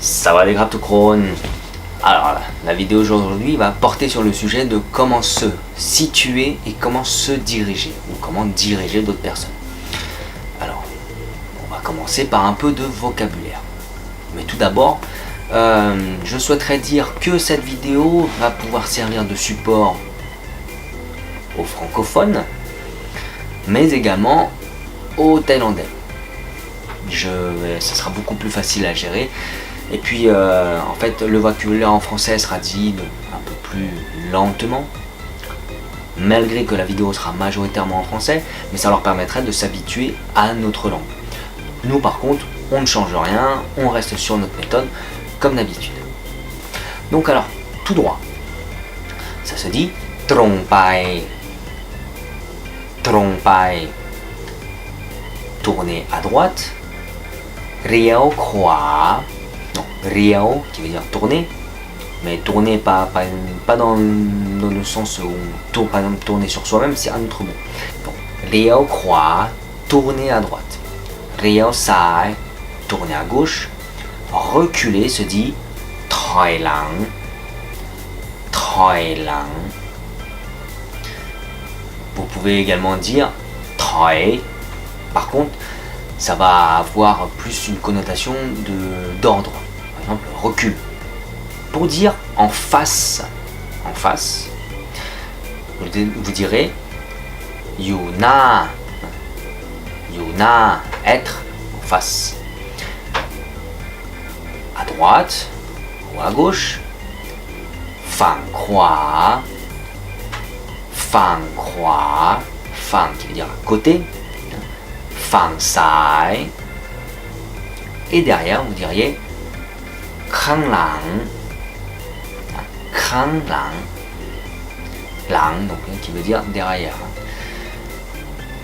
Ça va les Graptocrones. Alors la vidéo aujourd'hui va porter sur le sujet de comment se situer et comment se diriger, ou comment diriger d'autres personnes. Alors, on va commencer par un peu de vocabulaire. Mais tout d'abord, je souhaiterais dire que cette vidéo va pouvoir servir de support aux francophones, mais également aux thaïlandais. Ça sera beaucoup plus facile à gérer. Et puis, en fait, le vocabulaire en français sera dit un peu plus lentement, malgré que la vidéo sera majoritairement en français, mais ça leur permettrait de s'habituer à notre langue. Nous, par contre, on ne change rien, on reste sur notre méthode, comme d'habitude. Donc alors, tout droit, ça se dit trompai, trompai, tourner à droite, riao khwa. Non, riao qui veut dire tourner, mais tourner pas dans le sens où on tourne, par exemple tourner sur soi-même, c'est un autre mot. Donc, riao khwa, tourner à droite. Riao sai, tourner à gauche. Reculer se dit thoi lang, thoi lang. Vous pouvez également dire thoi. Par contre, ça va avoir plus une connotation d'ordre. Par exemple, recul. Pour dire en face, vous direz yuna, yuna, être en face. À droite ou à gauche, fang khwa, fang khwa, fang qui veut dire à côté, fang sai, et derrière vous diriez khang lang, khang lang, lang donc qui veut dire derrière.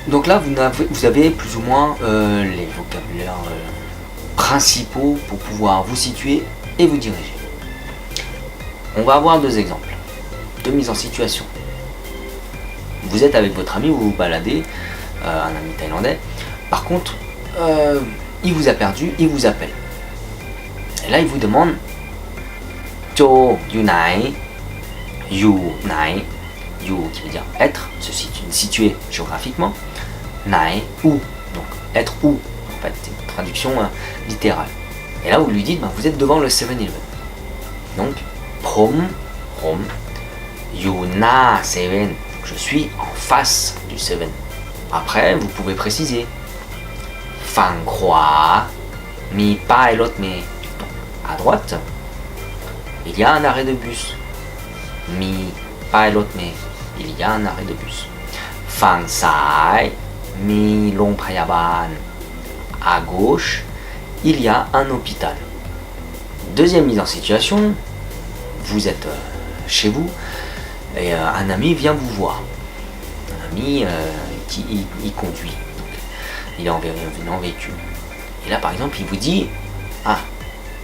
Donc là vous avez plus ou moins les vocabulaires principaux pour pouvoir vous situer et vous diriger. On va avoir deux exemples, deux mises en situation. Vous êtes avec votre ami, vous vous baladez, un ami thaïlandais. Par contre, il vous a perdu, il vous appelle. Et là, il vous demande Jo yu nai, yu nai, yu qui veut dire être, se situer géographiquement, nai, où, donc être où, en fait, c'est une traduction littérale. Et là, vous lui dites, vous êtes devant le 7-Eleven. Donc, prom, yu na 7, je suis en face du 7. Après, vous pouvez préciser fang khwa, mi pai lot me. À droite, il y a un arrêt de bus. Mi pai lot me, il y a un arrêt de bus. Fang sai, mi long prayaban. À gauche, il y a un hôpital. Deuxième mise en situation, vous êtes chez vous et un ami vient vous voir. Un ami qui conduit. Il est en véhicule. Et là, par exemple, il vous dit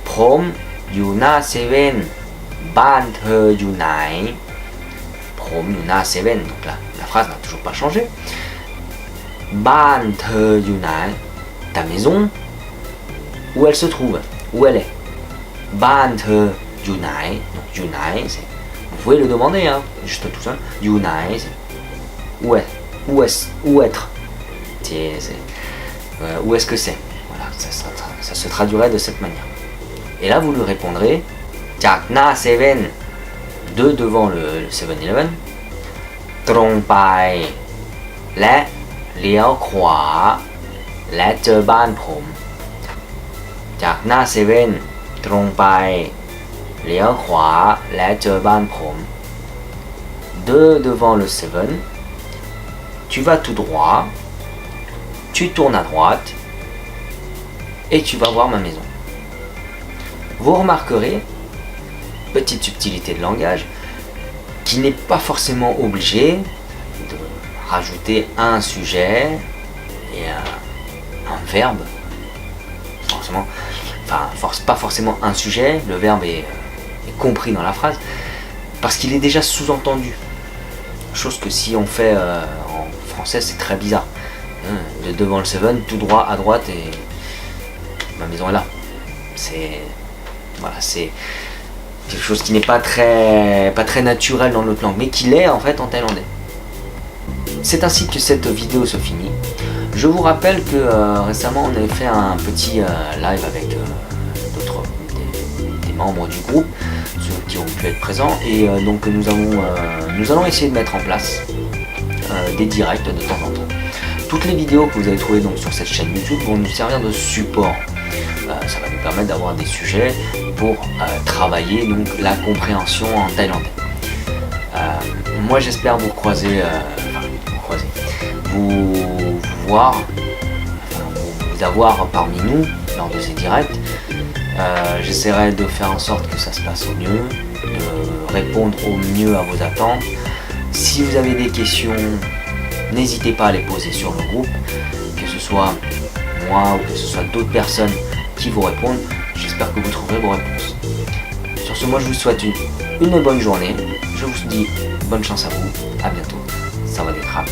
Prom yuna 7 ban the yunai. Prom yuna 7. Donc là, la phrase n'a toujours pas changé. Ban the yunai. Ta maison, où elle se trouve, où elle est. Ban the yunai. Donc yunai, c'est. Vous pouvez le demander, juste tout seul. Yunai, c'est. Où être. Où est-ce que c'est? Voilà, ça se traduirait de cette manière. Et là, vous lui répondrez Jakna 7, 2 devant le 7-Eleven, Trongpai,และเลี้ยวขวาและเจอบ้านผมจากหน้าเซเว่นตรงไปเลี้ยวขวาและเจอบ้านผม 2 devant le 7, tu vas tout droit, tu tournes à droite et tu vas voir ma maison. Vous remarquerez, petite subtilité de langage, qui n'est pas forcément obligé de rajouter un sujet et un verbe. Forcément, pas forcément un sujet, le verbe est compris dans la phrase, parce qu'il est déjà sous-entendu. Chose que si on fait en français, c'est très bizarre. Devant le 7, tout droit à droite et ma maison est là. Voilà, c'est quelque chose qui n'est pas très naturel dans notre langue, mais qui l'est en fait en thaïlandais. C'est ainsi que cette vidéo se finit. Je vous rappelle que récemment on avait fait un petit live avec des membres du groupe, ceux qui ont pu être présents, et donc nous allons essayer de mettre en place des directs de temps en temps. Toutes les vidéos que vous allez trouver donc sur cette chaîne YouTube vont nous servir de support. Ça va nous permettre d'avoir des sujets pour travailler donc la compréhension en thaïlandais. Moi j'espère vous voir, vous avoir parmi nous lors de ces directs. J'essaierai de faire en sorte que ça se passe au mieux, de répondre au mieux à vos attentes. Si vous avez des questions, n'hésitez pas à les poser sur le groupe, que ce soit moi ou que ce soit d'autres personnes qui vous répondent. J'espère que vous trouverez vos réponses. Sur ce, moi je vous souhaite une bonne journée. Je vous dis bonne chance à vous. À bientôt. Ça va des crabes.